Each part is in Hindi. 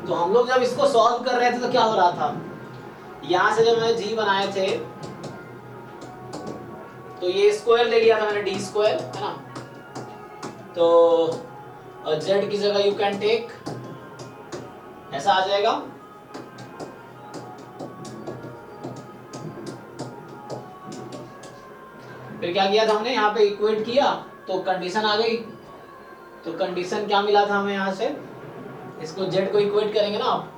तो हम लोग जब इसको सॉल्व कर रहे थे तो क्या हो रहा था, यहां से जब मैंने जी बनाए थे तो ये स्क्वायर ले लिया था मैंने, डी स्क्वायर है ना, तो जेड की जगह यू कैन टेक ऐसा आ जाएगा। फिर क्या किया था हमने, यहाँ पे इक्वेट किया तो कंडीशन आ गई। तो कंडीशन क्या मिला था हमें, यहाँ से इसको जेड को इक्वेट करेंगे ना आप,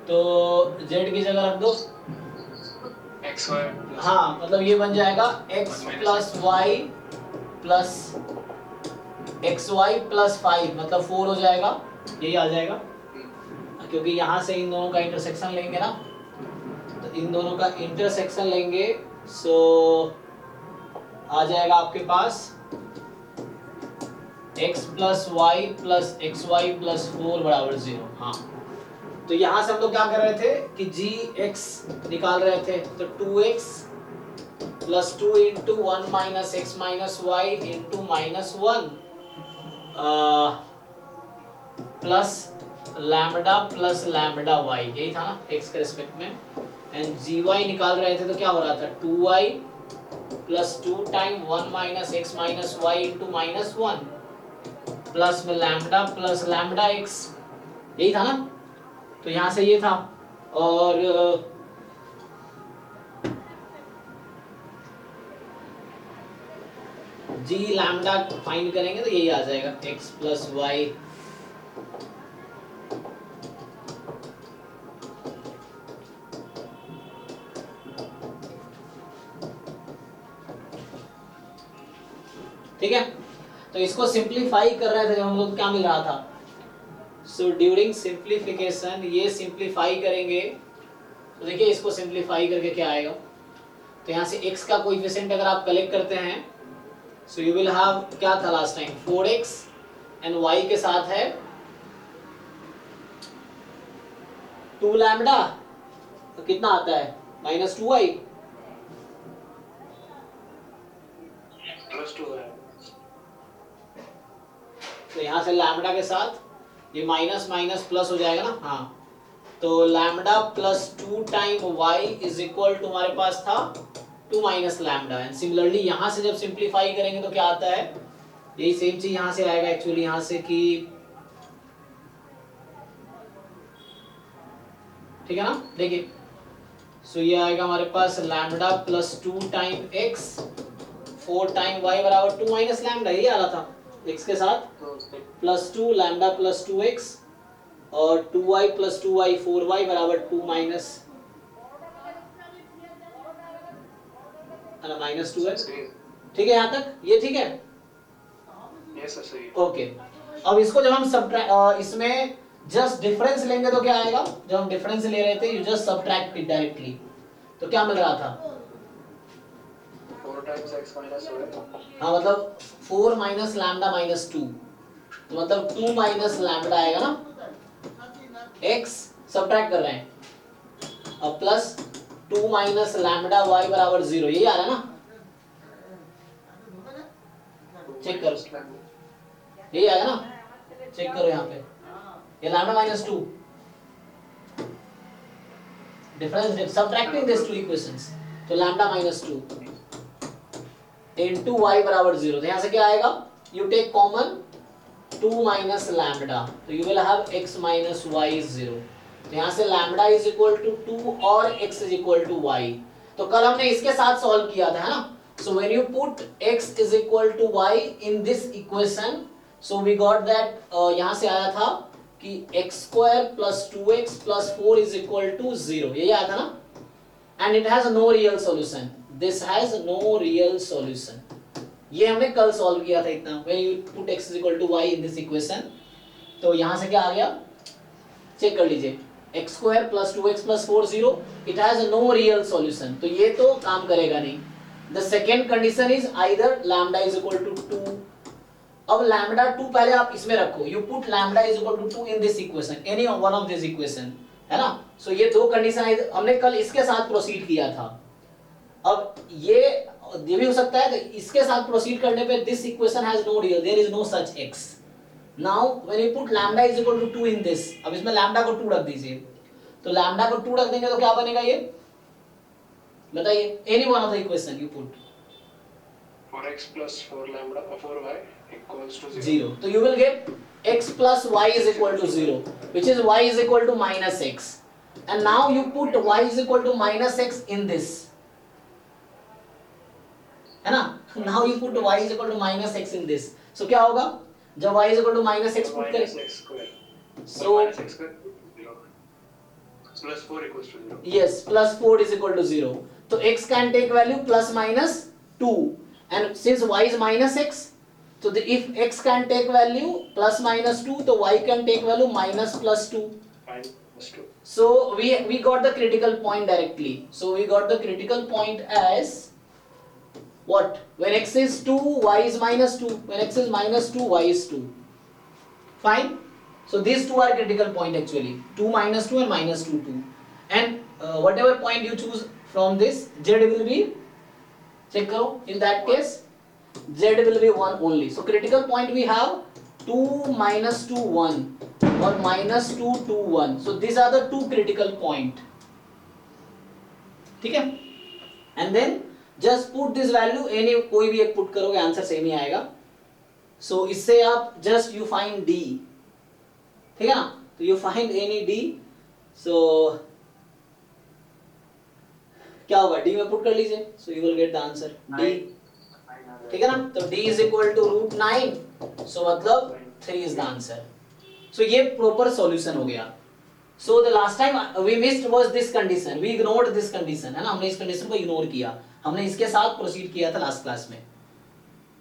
तो जेड की जगह रख दो एक्स वाई, हाँ मतलब ये बन जाएगा x plus Y plus X Y plus 5 मतलब 4 हो जाएगा, यही आ जाएगा। क्योंकि यहाँ से इन दोनों का इंटरसेक्शन लेंगे ना, तो इन दोनों का इंटरसेक्शन लेंगे, सो आ जाएगा आपके पास x plus Y plus X Y plus 4 बराबर 0। हाँ तो यहाँ से हम लोग क्या कर रहे थे कि जी एक्स निकाल रहे थे, तो 2x plus 2 into 1 minus x minus Y into minus 1 plus lambda Y, यही था ना x के रिस्पेक्ट में। एंड जी वाई निकाल रहे थे तो क्या हो रहा था 2y plus 2 time 1 minus x minus Y into minus 1 plus में लैम्बडा x, यही था ना। तो यहां से ये था, और जी लैम्बडा फाइंड करेंगे तो यही आ जाएगा x प्लस वाई ठीक है। तो इसको सिंप्लीफाई कर रहे थे जब हम लोग, क्या मिल रहा था, सो ड्यूरिंग सिंप्लीफिकेशन ये सिंप्लीफाई करेंगे तो देखिए इसको सिंप्लीफाई करके क्या आएगा, तो यहाँ से x का कोएफिशिएंट अगर आप कलेक्ट करते हैं सो यू विल हैव, क्या था last time 4x and y के साथ है 2 लैम्बडा, तो कितना आता है माइनस 2y प्लस 2 है। तो यहाँ से लैम्बडा के साथ ये माइनस माइनस प्लस हो जाएगा ना। हाँ तो lambda plus 2 time y is equal to हमारे पास था 2 माइनस लैम्बडा। एंड सिमिलरली यहाँ से जब सिंप्लीफाई करेंगे तो क्या आता है, यही सेम चीज यहाँ से आएगा एक्चुअली, यहाँ से कि ठीक है ना। देखिए सो ये आएगा हमारे पास lambda plus 2 time x 4 time y बराबर 2 माइनस लैम्बडा, यही आ रहा था x के साथ प्लस 2 लैम्बडा प्लस 2x और 2y प्लस 2y 4y बराबर 2 माइनस माइनस 2x। ठीक है यहाँ तक, ये ठीक है। यस सर सही है। ओके अब इसको जब हम इसमें जस्ट डिफरेंस लेंगे तो क्या आएगा, जब हम डिफरेंस ले रहे थे you just subtract it directly, तो क्या मिल रहा था 4 टाइम्स x माइनस हाँ मतलब 4 माइनस लैम्बडा माइनस 2, तो मतलब 2 माइनस लैम्बडा आएगा ना, x सबट्रैक्ट कर रहे हैं, और प्लस 2 माइनस लैम्बडा y बराबर 0, यही आ रहा है ना। चेक करो यही आएगा ना, चेक करो यहाँ पे ये lambda minus 2 difference subtracting this two equations, तो लैम्बडा माइनस 2 इनटू y बराबर 0, तो यहाँ से क्या आएगा, you take common 2 minus lambda, तो you will have x minus y is 0, तो यहाँ से लैम्बडा इज इक्वल टू 2 और x is equal to y। तो कल हमने इसके साथ सॉल्व किया था है ना, so when you put x is equal to y in this equation, so we got that, यहाँ से आया था कि x square plus 2x plus 4 is equal to 0, यही आया था ना, and it has no real solution, this has no real solution. ये हमने कल सॉल्व किया था इतना, when you put x is equal to y in this equation, तो यहाँ से क्या आ गया, चेक कर लीजिए x square plus 2x plus 4 0, it has no real solution, तो ये तो काम करेगा नहीं। The second condition is either lambda is equal to 2, अब lambda 2 पहले आप इसमें रखो, you put lambda is equal to 2 in this equation, any one of this equation, है ना। सो ये दो कंडीशन हमने कल इसके साथ प्रोसीड किया था, अब ये भी हो सकता है, तो इसके साथ प्रोसीड करने पे this equation has no real, there is no such x, now when you put lambda is equal to 2 in this, अब इसमें लैम्डा को 2 रख दीजिए, तो लैम्डा को 2 रख देंगे तो क्या बनेगा ये बताइए, any one of the equation you put 4x plus 4 lambda or 4y equals to 0. 0, तो you will get x plus y is equal to 0, which is y is equal to minus x, and now you put y is equal to minus x in this, है ना, now you put y is equal to minus x in this, so क्या होगा जब y is equal to minus x put Minus करें, x square. so Minus x square 0. Plus 4 equals to 0. yes, plus 4 is equal to 0, so x can take value plus minus 2, and since y is minus x, so if x can take value plus minus 2, so y can take value minus plus 2. Fine. Plus 2. So we got the critical point directly. So we got the critical point as what? When x is 2, y is minus 2. When x is minus 2, y is 2. Fine. So these two are critical point actually. 2 minus 2 and minus 2 2. And whatever point you choose from this, z will be, check karo, in that case z will be 1 only. So critical point we have 2 minus 2 1 or minus 2 2 1. So these are the two critical point. ठीक है, and then just put this value any, कोई भी एक put करोगे आंसर सेम ही आएगा. So इससे आप just you find d, ठीक है ना, तो you find any d. So क्या होगा, d में पुट कर लीजिए, so you will get the answer d, ठीक है ना, तो d is equal to root 9, so मतलब 3 is the answer. So ये proper solution हो गया. So the last time we missed was this condition, we ignored this condition, है ना, हमने इस condition को ignore किया, हमने इसके साथ proceed किया था last class में,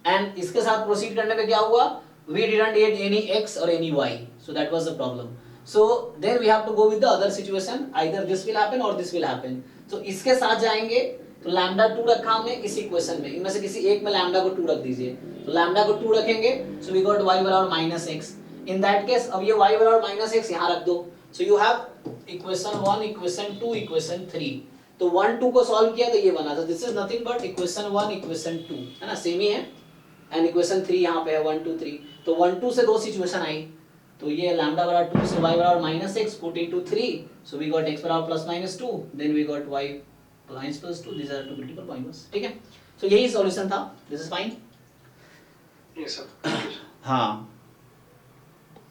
and इसके साथ proceed करने पे क्या हुआ, we didn't get any x or any y, so that was the problem. So then we have to go with the other situation, either this will happen or this will happen. तो इसके साथ जाएंगे तो लैम्डा 2 रखा हमने इस इक्वेशन में, इनमें से किसी एक में लैम्डा को 2 रख दीजिए, तो लैम्डा को 2 रखेंगे, सो वी गॉट y बराबर minus x. In that case अब ये y बराबर माइनस x यहाँ रख दो, so you have equation 1, equation 2, equation 3. तो 1 2 को सॉल्व किया तो ये बना, तो this is nothing but equation 1 equation 2, है ना, सेम ही है, एंड इक्वेशन 3 यहाँ पे है 1 2 3. तो 1 2 से दो सिचुएशन आई, तो ये लैम्डा बराबर 2 से y बराबर minus x put into 3, so we got x बराबर plus minus 2, then we got y minus plus 2. This are two critical points, ठीक है. सो यही सॉल्यूशन था, this is fine. Yes sir. Thank you, sir. हाँ.